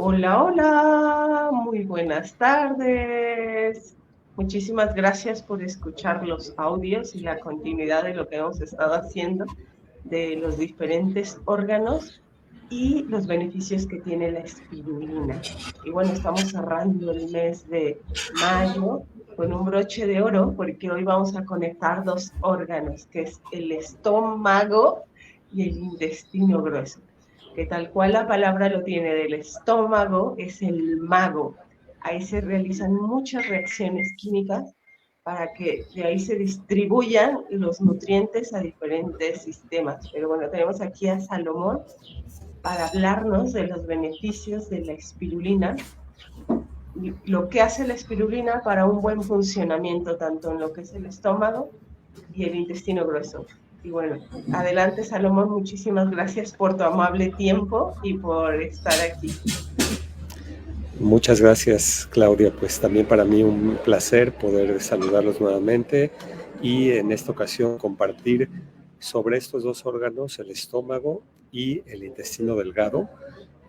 Hola, hola, muy buenas tardes. Muchísimas gracias por escuchar los audios y la continuidad de lo que hemos estado haciendo de los diferentes órganos y los beneficios que tiene la espirulina. Y bueno, estamos cerrando el mes de mayo con un broche de oro porque hoy vamos a conectar dos órganos, que es el estómago y el intestino grueso, que tal cual la palabra lo tiene, del estómago es el mago. Ahí se realizan muchas reacciones químicas para que de ahí se distribuyan los nutrientes a diferentes sistemas. Pero bueno, tenemos aquí a Salomón para hablarnos de los beneficios de la espirulina y lo que hace la espirulina para un buen funcionamiento, tanto en lo que es el estómago y el intestino grueso. Y bueno, adelante Salomón, muchísimas gracias por tu amable tiempo y por estar aquí. Muchas gracias, Claudia. Pues también para mí un placer poder saludarlos nuevamente y en esta ocasión compartir sobre estos dos órganos, el estómago y el intestino delgado,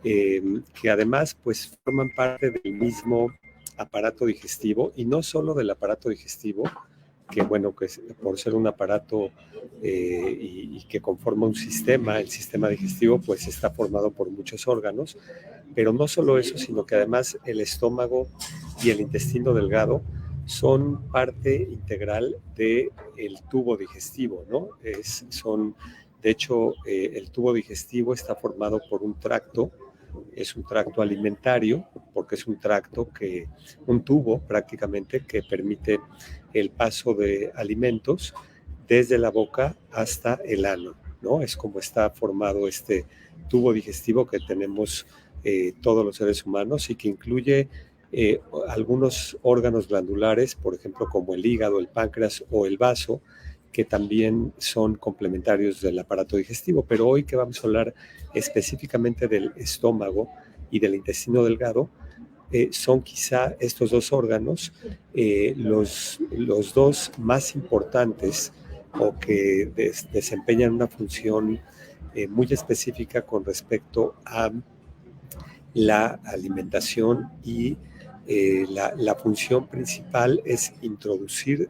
que además pues forman parte del mismo aparato digestivo y no solo del aparato digestivo, que bueno, que por ser un aparato y que conforma un sistema, el sistema digestivo pues está formado por muchos órganos, pero no solo eso, sino que además el estómago y el intestino delgado son parte integral del tubo digestivo, ¿no? De hecho, el tubo digestivo está formado por un tracto, es un tracto alimentario, porque es un tubo prácticamente que permite el paso de alimentos desde la boca hasta el ano, ¿no? Es como está formado este tubo digestivo que tenemos todos los seres humanos y que incluye algunos órganos glandulares, por ejemplo, como el hígado, el páncreas o el vaso, que también son complementarios del aparato digestivo. Pero hoy que vamos a hablar específicamente del estómago y del intestino delgado, son quizá estos dos órganos los dos más importantes o que desempeñan una función muy específica con respecto a la alimentación y la función principal es introducir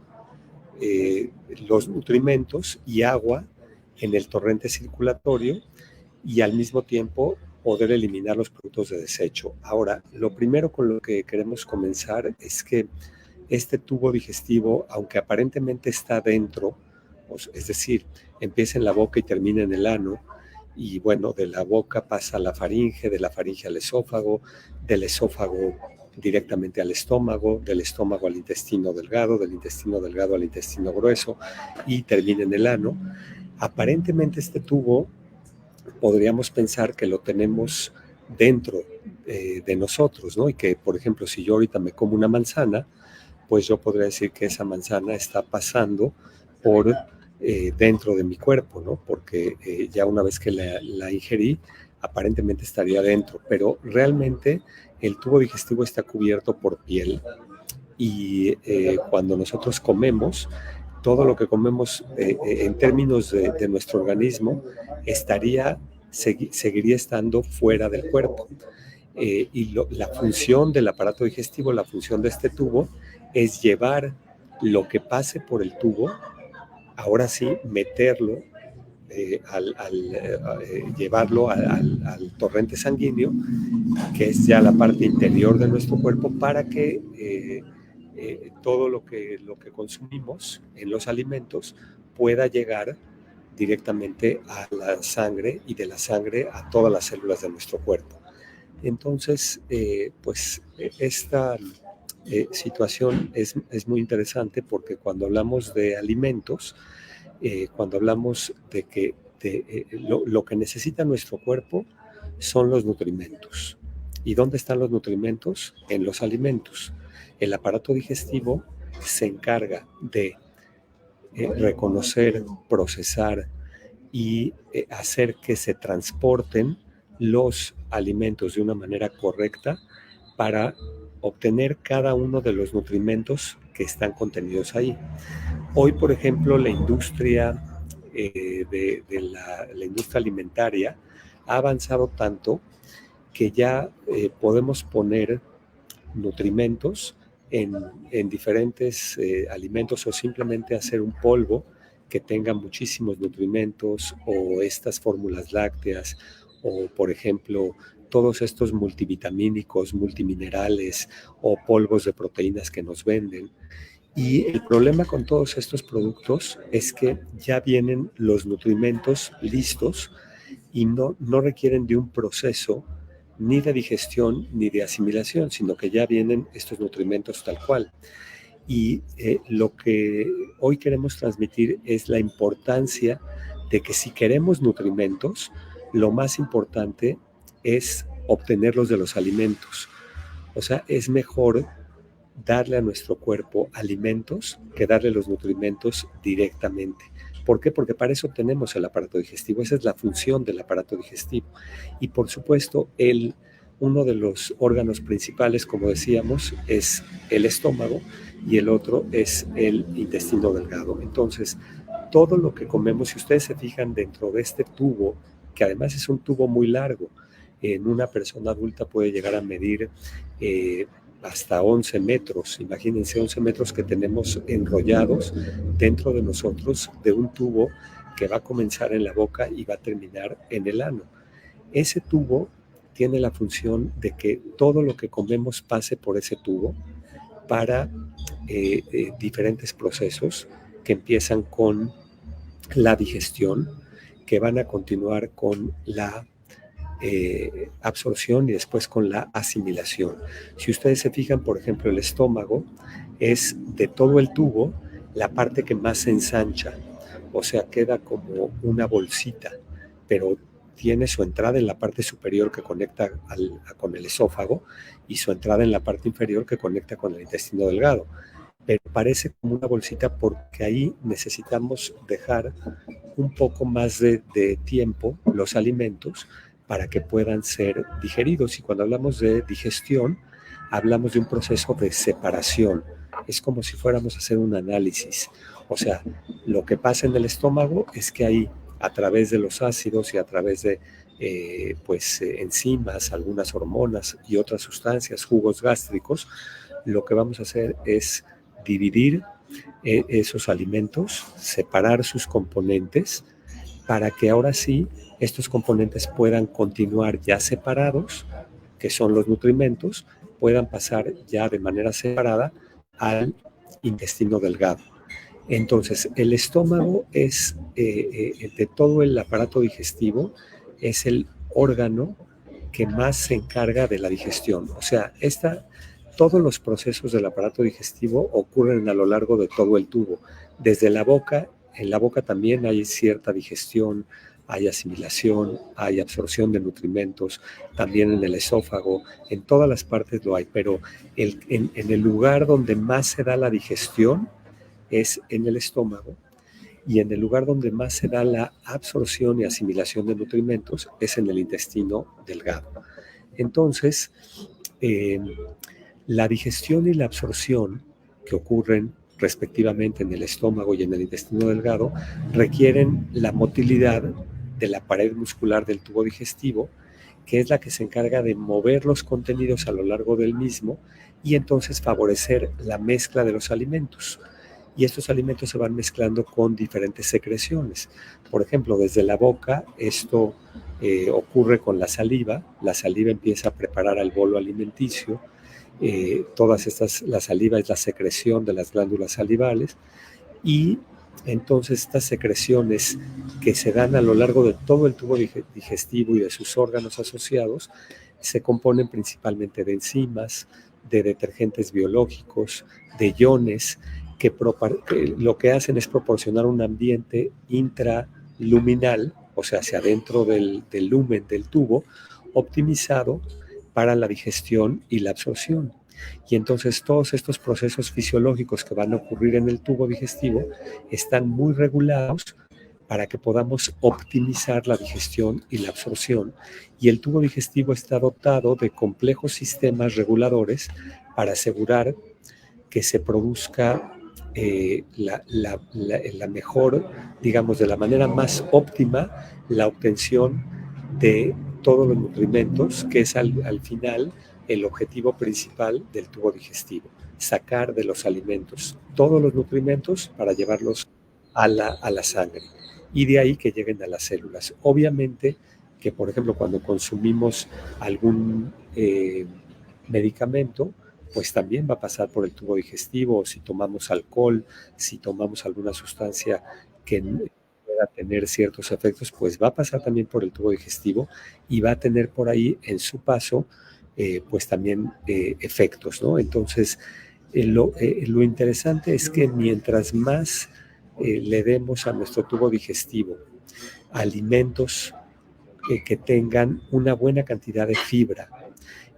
los nutrimentos y agua en el torrente circulatorio y al mismo tiempo poder eliminar los productos de desecho. Ahora, lo primero con lo que queremos comenzar es que este tubo digestivo, aunque aparentemente está dentro, es decir, empieza en la boca y termina en el ano, y bueno, de la boca pasa a la faringe, de la faringe al esófago, del esófago directamente al estómago, del estómago al intestino delgado, del intestino delgado al intestino grueso y termina en el ano. Aparentemente este tubo podríamos pensar que lo tenemos dentro de nosotros, ¿no? Y que, por ejemplo, si yo ahorita me como una manzana, pues yo podría decir que esa manzana está pasando por dentro de mi cuerpo, ¿no? Porque ya una vez que la ingerí, aparentemente estaría dentro, pero realmente el tubo digestivo está cubierto por piel y cuando nosotros comemos, todo lo que comemos en términos de nuestro organismo seguiría estando fuera del cuerpo. La función del aparato digestivo, la función de este tubo, es llevar lo que pase por el tubo, ahora sí, meterlo, llevarlo al torrente sanguíneo, que es ya la parte interior de nuestro cuerpo, para que todo lo que consumimos en los alimentos pueda llegar directamente a la sangre y de la sangre a todas las células de nuestro cuerpo. Entonces, pues esta situación es muy interesante porque cuando hablamos de alimentos, cuando hablamos de que lo que necesita nuestro cuerpo son los nutrimentos. ¿Y dónde están los nutrimentos? En los alimentos. El aparato digestivo se encarga de reconocer, procesar y hacer que se transporten los alimentos de una manera correcta para obtener cada uno de los nutrimentos que están contenidos ahí. Hoy, por ejemplo, la industria la industria alimentaria ha avanzado tanto que ya podemos poner nutrimentos en diferentes alimentos o simplemente hacer un polvo que tenga muchísimos nutrimentos o estas fórmulas lácteas o, por ejemplo, todos estos multivitamínicos, multiminerales o polvos de proteínas que nos venden. Y el problema con todos estos productos es que ya vienen los nutrimentos listos y no requieren de un proceso ni de digestión ni de asimilación, sino que ya vienen estos nutrimentos tal cual. Y lo que hoy queremos transmitir es la importancia de que si queremos nutrimentos, lo más importante es obtenerlos de los alimentos. O sea, es mejor darle a nuestro cuerpo alimentos que darle los nutrimentos directamente. ¿Por qué? Porque para eso tenemos el aparato digestivo. Esa es la función del aparato digestivo. Y por supuesto, uno de los órganos principales, como decíamos, es el estómago y el otro es el intestino delgado. Entonces, todo lo que comemos, si ustedes se fijan dentro de este tubo, que además es un tubo muy largo, en una persona adulta puede llegar a medir hasta 11 metros. Imagínense 11 metros que tenemos enrollados dentro de nosotros de un tubo que va a comenzar en la boca y va a terminar en el ano. Ese tubo tiene la función de que todo lo que comemos pase por ese tubo para diferentes procesos que empiezan con la digestión, que van a continuar con la absorción y después con la asimilación. Si ustedes se fijan, por ejemplo, el estómago es de todo el tubo la parte que más se ensancha, o sea, queda como una bolsita, pero tiene su entrada en la parte superior que conecta con el esófago y su entrada en la parte inferior que conecta con el intestino delgado. Pero parece como una bolsita porque ahí necesitamos dejar un poco más de tiempo los alimentos para que puedan ser digeridos. Y cuando hablamos de digestión, hablamos de un proceso de separación. Es como si fuéramos a hacer un análisis. O sea, lo que pasa en el estómago es que ahí, a través de los ácidos y a través de enzimas, algunas hormonas y otras sustancias, jugos gástricos, lo que vamos a hacer es dividir esos alimentos, separar sus componentes, para que ahora sí estos componentes puedan continuar ya separados, que son los nutrimentos, puedan pasar ya de manera separada al intestino delgado. Entonces, el estómago es, de todo el aparato digestivo, es el órgano que más se encarga de la digestión. O sea, todos los procesos del aparato digestivo ocurren a lo largo de todo el tubo. Desde la boca, en la boca también hay cierta digestión, hay asimilación, hay absorción de nutrimentos, también en el esófago, en todas las partes lo hay, pero en el lugar donde más se da la digestión es en el estómago, y en el lugar donde más se da la absorción y asimilación de nutrimentos es en el intestino delgado. Entonces, la digestión y la absorción que ocurren respectivamente en el estómago y en el intestino delgado requieren la motilidad de la pared muscular del tubo digestivo, que es la que se encarga de mover los contenidos a lo largo del mismo y entonces favorecer la mezcla de los alimentos. Y estos alimentos se van mezclando con diferentes secreciones. Por ejemplo, desde la boca, esto ocurre con la saliva. La saliva empieza a preparar el bolo alimenticio. La saliva es la secreción de las glándulas salivales, y entonces estas secreciones que se dan a lo largo de todo el tubo digestivo y de sus órganos asociados se componen principalmente de enzimas, de detergentes biológicos, de iones, que lo que hacen es proporcionar un ambiente intraluminal, o sea, hacia adentro del lumen del tubo, optimizado para la digestión y la absorción. Y entonces todos estos procesos fisiológicos que van a ocurrir en el tubo digestivo están muy regulados para que podamos optimizar la digestión y la absorción. Y el tubo digestivo está dotado de complejos sistemas reguladores para asegurar que se produzca la mejor, digamos, de la manera más óptima, la obtención de todos los nutrimentos, que es al final el objetivo principal del tubo digestivo, sacar de los alimentos todos los nutrimentos para llevarlos a la sangre y de ahí que lleguen a las células. Obviamente que, por ejemplo, cuando consumimos algún medicamento, pues también va a pasar por el tubo digestivo, o si tomamos alcohol, si tomamos alguna sustancia que pueda tener ciertos efectos, pues va a pasar también por el tubo digestivo y va a tener por ahí en su paso pues también efectos, ¿no? Entonces, lo interesante es que mientras más le demos a nuestro tubo digestivo alimentos que tengan una buena cantidad de fibra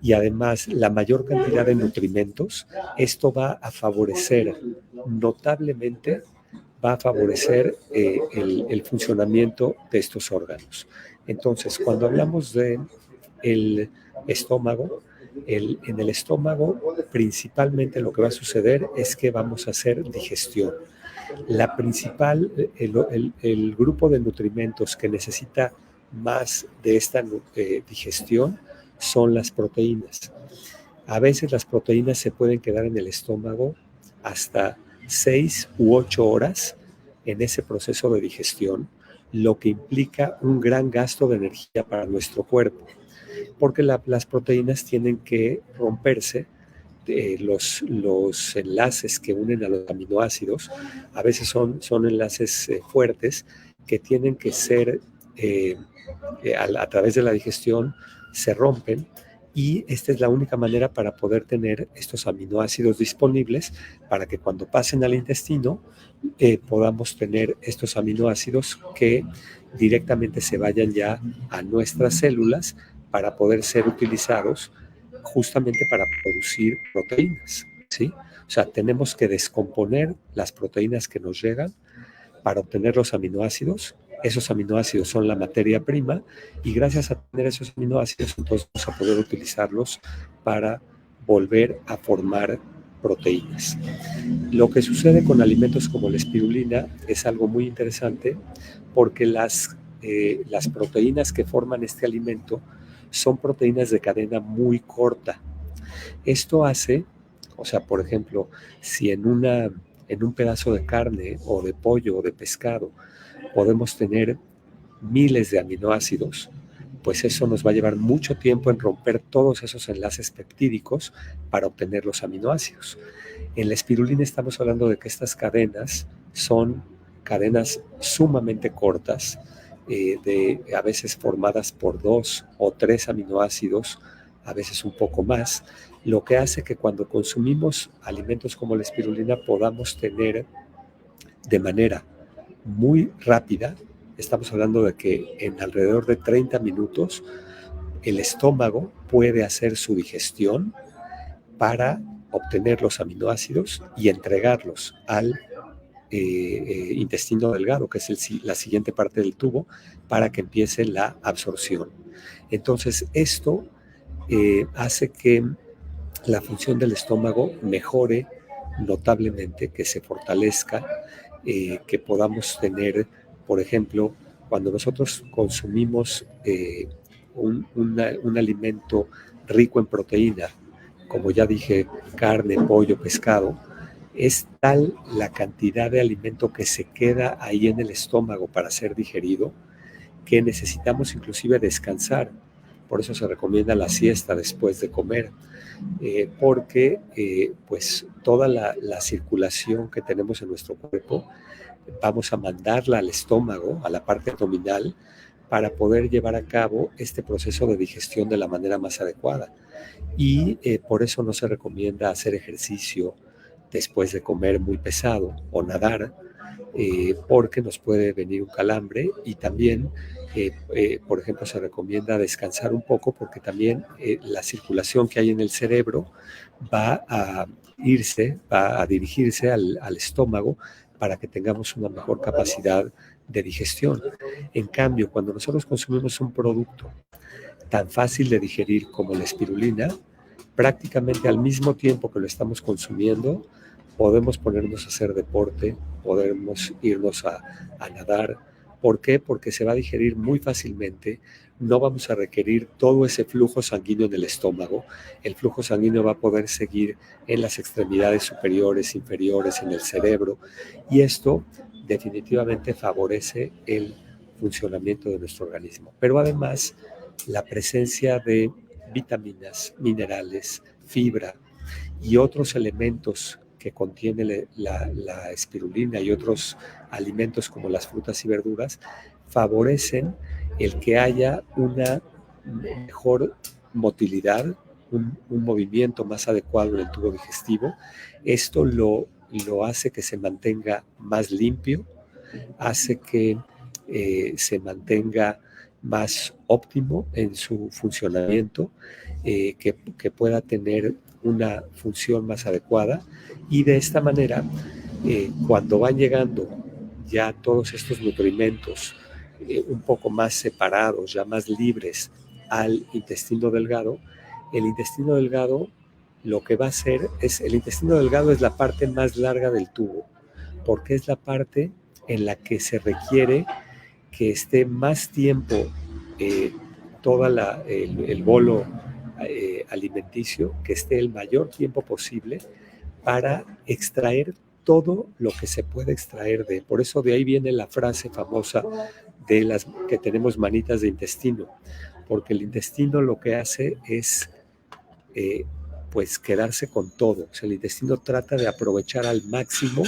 y además la mayor cantidad de nutrimentos, esto va a favorecer notablemente, va a favorecer el funcionamiento de estos órganos. Entonces, cuando hablamos de el estómago, en el estómago principalmente lo que va a suceder es que vamos a hacer digestión. La principal, el grupo de nutrimentos que necesita más de esta digestión son las proteínas. A veces las proteínas se pueden quedar en el estómago hasta 6 u 8 horas en ese proceso de digestión, lo que implica un gran gasto de energía para nuestro cuerpo, porque las proteínas tienen que romperse. Los enlaces que unen a los aminoácidos a veces son enlaces fuertes que tienen que ser a través de la digestión se rompen, y esta es la única manera para poder tener estos aminoácidos disponibles para que cuando pasen al intestino podamos tener estos aminoácidos que directamente se vayan ya a nuestras células para poder ser utilizados justamente para producir proteínas, ¿sí? O sea, tenemos que descomponer las proteínas que nos llegan para obtener los aminoácidos. Esos aminoácidos son la materia prima y gracias a tener esos aminoácidos, entonces vamos a poder utilizarlos para volver a formar proteínas. Lo que sucede con alimentos como la espirulina es algo muy interesante porque las proteínas que forman este alimento son proteínas de cadena muy corta. Esto hace, o sea, por ejemplo, si en un pedazo de carne o de pollo o de pescado podemos tener miles de aminoácidos, pues eso nos va a llevar mucho tiempo en romper todos esos enlaces peptídicos para obtener los aminoácidos. En la espirulina estamos hablando de que estas cadenas son cadenas sumamente cortas, a veces formadas por 2 o 3 aminoácidos, a veces un poco más, lo que hace que cuando consumimos alimentos como la espirulina podamos tener de manera muy rápida, estamos hablando de que en alrededor de 30 minutos el estómago puede hacer su digestión para obtener los aminoácidos y entregarlos al intestino delgado, que es la siguiente parte del tubo, para que empiece la absorción. Entonces, esto hace que la función del estómago mejore notablemente, que se fortalezca, que podamos tener, por ejemplo, cuando nosotros consumimos un alimento rico en proteína, como ya dije, carne, pollo, pescado, es tal la cantidad de alimento que se queda ahí en el estómago para ser digerido que necesitamos inclusive descansar. Por eso se recomienda la siesta después de comer, porque pues toda la circulación que tenemos en nuestro cuerpo vamos a mandarla al estómago, a la parte abdominal, para poder llevar a cabo este proceso de digestión de la manera más adecuada. Y por eso no se recomienda hacer ejercicio después de comer muy pesado o nadar, porque nos puede venir un calambre, y también, por ejemplo, se recomienda descansar un poco porque también la circulación que hay en el cerebro va a dirigirse al estómago para que tengamos una mejor capacidad de digestión. En cambio, cuando nosotros consumimos un producto tan fácil de digerir como la espirulina, prácticamente al mismo tiempo que lo estamos consumiendo, podemos ponernos a hacer deporte, podemos irnos a nadar. ¿Por qué? Porque se va a digerir muy fácilmente, no vamos a requerir todo ese flujo sanguíneo en el estómago. El flujo sanguíneo va a poder seguir en las extremidades superiores, inferiores, en el cerebro, y esto definitivamente favorece el funcionamiento de nuestro organismo. Pero además, la presencia de vitaminas, minerales, fibra y otros elementos que contiene la espirulina y otros alimentos como las frutas y verduras favorecen el que haya una mejor motilidad, un movimiento más adecuado en el tubo digestivo. Esto lo hace que se mantenga más limpio, hace que se mantenga más óptimo en su funcionamiento, que pueda tener una función más adecuada, y de esta manera, cuando van llegando ya todos estos nutrimentos un poco más separados, ya más libres al intestino delgado, el intestino delgado lo que va a hacer es, el intestino delgado es la parte más larga del tubo, porque es la parte en la que se requiere que esté más tiempo todo el bolo alimenticio, que esté el mayor tiempo posible para extraer todo lo que se puede extraer de. Por eso de ahí viene la frase famosa de las que tenemos manitas de intestino, porque el intestino lo que hace es pues quedarse con todo. O sea, el intestino trata de aprovechar al máximo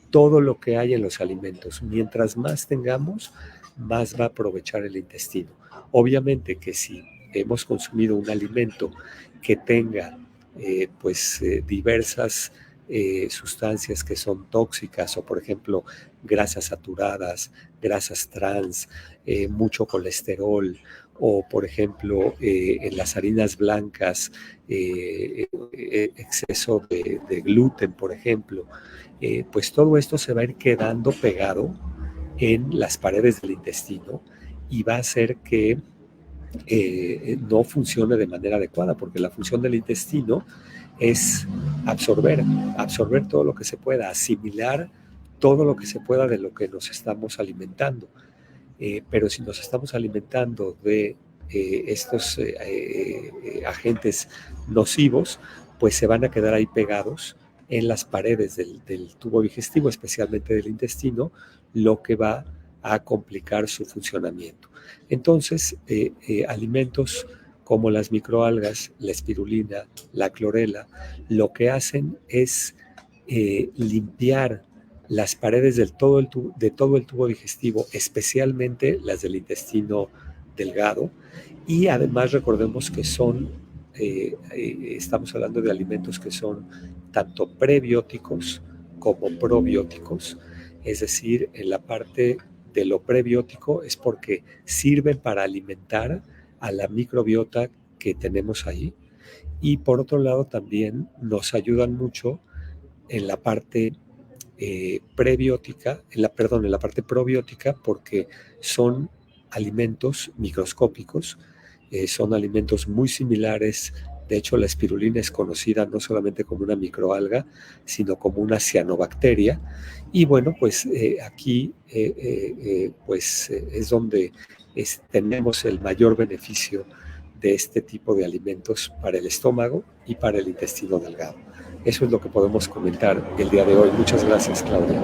todo lo que hay en los alimentos. Mientras más tengamos, más va a aprovechar el intestino. Obviamente que si hemos consumido un alimento que tenga diversas sustancias que son tóxicas, o por ejemplo grasas saturadas, grasas trans, mucho colesterol, o por ejemplo en las harinas blancas exceso de gluten, por ejemplo, pues todo esto se va a ir quedando pegado en las paredes del intestino y va a hacer que no funcione de manera adecuada, porque la función del intestino es absorber todo lo que se pueda, asimilar todo lo que se pueda de lo que nos estamos alimentando. Pero si nos estamos alimentando de estos agentes nocivos, pues se van a quedar ahí pegados en las paredes del tubo digestivo, especialmente del intestino, lo que va a complicar su funcionamiento. Entonces, alimentos como las microalgas, la espirulina, la clorela, lo que hacen es limpiar las paredes de todo el tubo digestivo, especialmente las del intestino delgado, y además recordemos que estamos hablando de alimentos que son tanto prebióticos como probióticos, es decir, en la parte de lo prebiótico es porque sirven para alimentar a la microbiota que tenemos ahí, y por otro lado también nos ayudan mucho en la parte prebiótica, en la parte probiótica, porque son alimentos microscópicos, son alimentos muy similares. De hecho, la espirulina es conocida no solamente como una microalga, sino como una cianobacteria. Y bueno, pues aquí es donde tenemos el mayor beneficio de este tipo de alimentos para el estómago y para el intestino delgado. Eso es lo que podemos comentar el día de hoy. Muchas gracias, Claudia.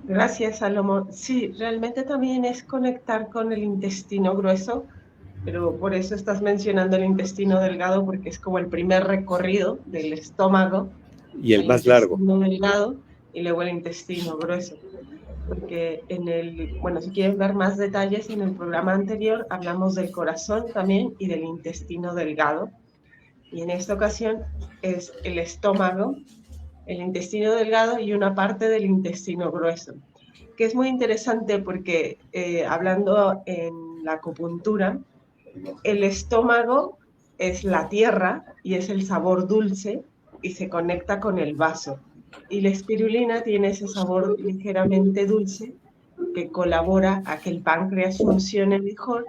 Gracias, Salomón. Sí, realmente también es conectar con el intestino grueso, pero por eso estás mencionando el intestino delgado, porque es como el primer recorrido del estómago. Y el más largo. El intestino delgado y luego el intestino grueso. Porque si quieren ver más detalles, en el programa anterior hablamos del corazón también y del intestino delgado. Y en esta ocasión es el estómago, el intestino delgado y una parte del intestino grueso, que es muy interesante porque hablando en la acupuntura, el estómago es la tierra y es el sabor dulce y se conecta con el vaso. Y la espirulina tiene ese sabor ligeramente dulce que colabora a que el páncreas funcione mejor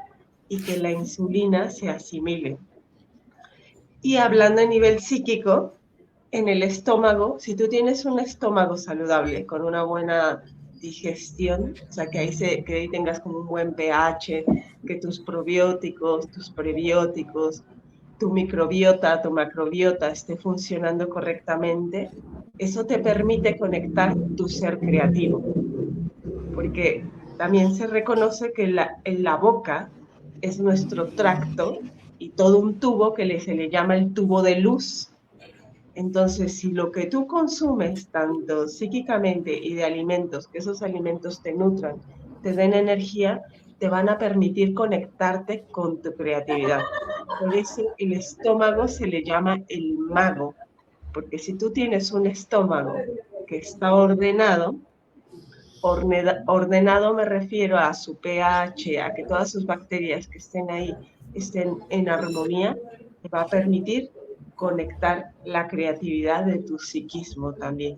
y que la insulina se asimile. Y hablando a nivel psíquico, en el estómago, si tú tienes un estómago saludable, con una buena digestión, o sea, que ahí tengas como un buen pH, que tus probióticos, tus prebióticos, tu microbiota, tu macrobiota esté funcionando correctamente, eso te permite conectar tu ser creativo, porque también se reconoce que en la boca es nuestro tracto y todo un tubo que se le llama el tubo de luz. Entonces, si lo que tú consumes, tanto psíquicamente y de alimentos, que esos alimentos te nutran, te den energía, te van a permitir conectarte con tu creatividad. Por eso el estómago se le llama el mago, porque si tú tienes un estómago que está ordenado, ordenado me refiero a su pH, a que todas sus bacterias que estén ahí estén en armonía, te va a permitir conectar la creatividad de tu psiquismo también.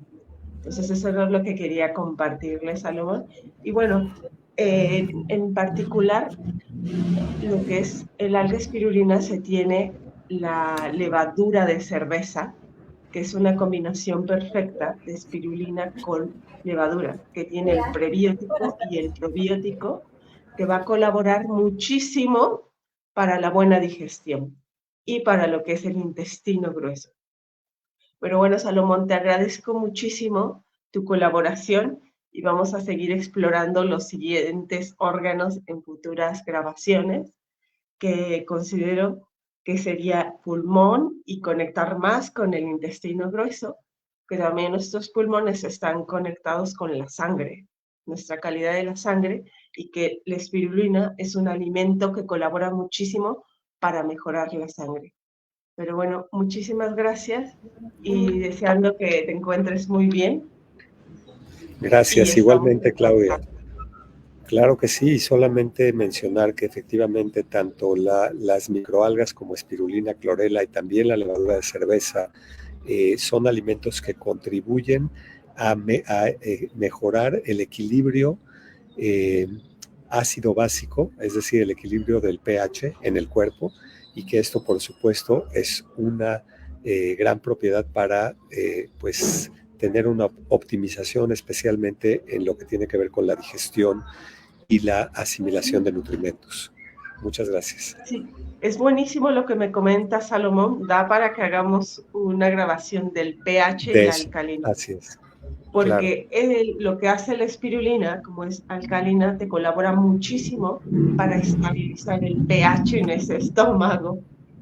Entonces eso es lo que quería compartirles, Salomón. Y bueno, en particular, lo que es el alga espirulina se tiene la levadura de cerveza, que es una combinación perfecta de espirulina con levadura, que tiene el prebiótico y el probiótico, que va a colaborar muchísimo para la buena digestión y para lo que es el intestino grueso. Pero bueno, Salomón, te agradezco muchísimo tu colaboración y vamos a seguir explorando los siguientes órganos en futuras grabaciones, que considero que sería pulmón y conectar más con el intestino grueso, que también nuestros pulmones están conectados con la sangre, nuestra calidad de la sangre, y que la espirulina es un alimento que colabora muchísimo para mejorar la sangre. Pero bueno, muchísimas gracias y deseando que te encuentres muy bien. Gracias, igualmente, Claudia. Claro que sí, y solamente mencionar que efectivamente tanto las microalgas como espirulina, clorela y también la levadura de cerveza son alimentos que contribuyen a mejorar el equilibrio ácido básico, es decir, el equilibrio del pH en el cuerpo, y que esto, por supuesto, es una gran propiedad para pues tener una optimización, especialmente en lo que tiene que ver con la digestión y la asimilación de nutrimentos. Muchas gracias. Sí, es buenísimo lo que me comenta Salomón. Da para que hagamos una grabación del pH y la alcalina. Así es. Porque claro, lo que hace la espirulina, como es alcalina, te colabora muchísimo para estabilizar el pH en ese estómago.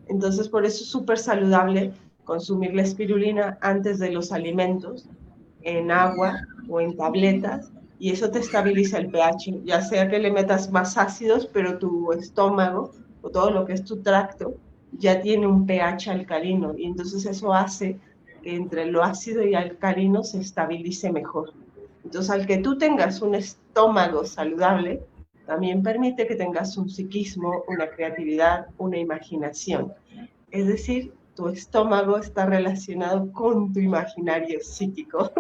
Entonces, por eso es súper saludable consumir la espirulina antes de los alimentos, en agua o en tabletas, y eso te estabiliza el pH, ya sea que le metas más ácidos, pero tu estómago o todo lo que es tu tracto ya tiene un pH alcalino, y entonces eso hace que entre lo ácido y alcalino se estabilice mejor. Entonces, al que tú tengas un estómago saludable, también permite que tengas un psiquismo, una creatividad, una imaginación. Es decir, tu estómago está relacionado con tu imaginario psíquico,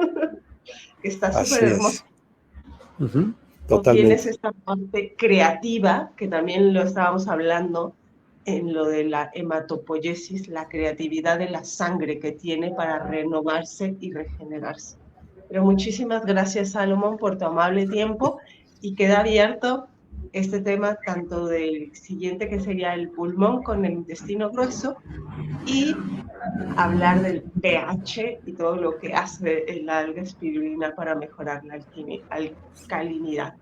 que está súper hermoso. O tienes esta parte creativa, que también lo estábamos hablando en lo de la hematopoiesis, la creatividad de la sangre que tiene para renovarse y regenerarse. Pero muchísimas gracias, Salomón, por tu amable tiempo, y queda abierto este tema tanto del siguiente, que sería el pulmón con el intestino grueso, y hablar del pH y todo lo que hace el alga espirulina para mejorar la alcalinidad.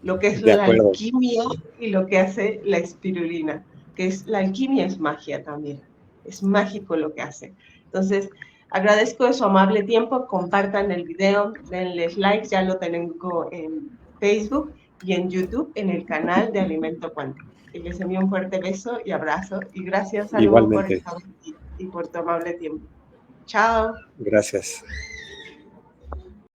Lo que es la alquimia y lo que hace la espirulina, que es la alquimia, es magia también. Es mágico lo que hace. Entonces, agradezco su amable tiempo. Compartan el video, denles likes, ya lo tengo en Facebook y en YouTube en el canal de Alimento Cuántico. Y les envío un fuerte beso y abrazo. Y gracias, Salomón, por estar aquí y por tu amable tiempo. Chao. Gracias.